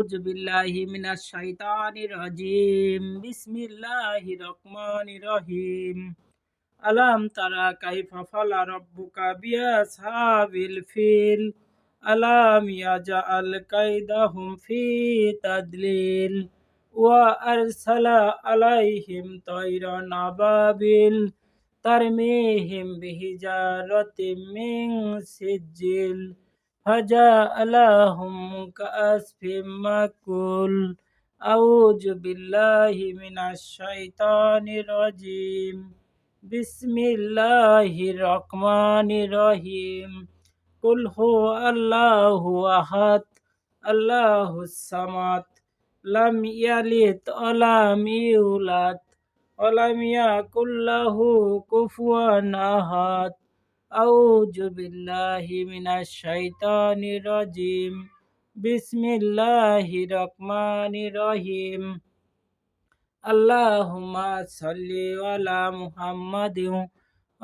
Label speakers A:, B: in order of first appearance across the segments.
A: আউযু বিল্লাহি মিনাশ শাইতানির রাজিম। বিসমিল্লাহির রহমানির রহিম। আলাম তারা কাইফা ফালা রাব্বুকা বিআসহাবিল ফিল। আলাম ইয়াজআল কাইদাহুম ফি তাদলিল। ওয়া আরসালা আলাইহিম তায়রান আবাবিল তারমিহিম বিহিজারাতিম মিন সিজ্জিল ফাজআলাহুম কাআসফিম মাকুল। আউযু বিল্লাহি মিনাশ শাইতানির রাজিম। বিসমিল্লাহির রহমানির রহিম। কুল হুয়াল্লাহু আহাদ আল্লাহুস সামাদ লাম ইয়ালিদ ওয়া লাম ইউলাদ ওয়া লাম ইয়াকুল লাহু কুফুয়ান আহাদ। আউযু বিল্লাহি মিনাশ শাইতানির রাজিম। বিসমিল্লাহির রহমানির রহিম। আল্লাহুম্মা সাল্লি আলা মুহাম্মাদিন ওয়া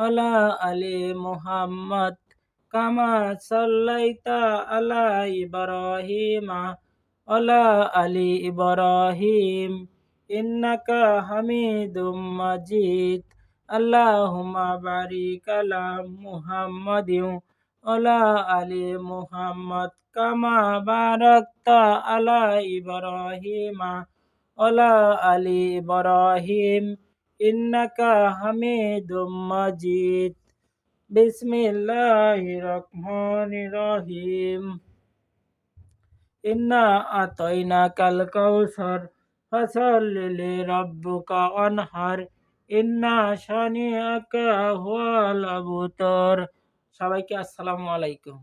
A: আলা আলি মুহাম্মাদ কামা সাল্লাইতা আলা ইব্রাহিমা ওয়া আলা আলি ইব্রাহিম ইন্নাকা হামিদুম মাজিদ। আল্লাহুম্মা বারিক আলা মুহাম্মাদিন ওয়া আলা আলি মুহাম্মাদ কামা বারাকতা আলা ইব্রাহিমা ওয়া আলা আলি ইব্রাহিম ইন্নাকা হামিদুম মাজিদ। বিসমিল্লাহির রহমানির রহিম। ইন্না আতাইনাকাল কাউসার ফাসাল্লি লিরাব্বিকা ওয়ানহার ইন্না শানিআকা হুয়াল আবতার। সবাইকে আসসালামু আলাইকুম।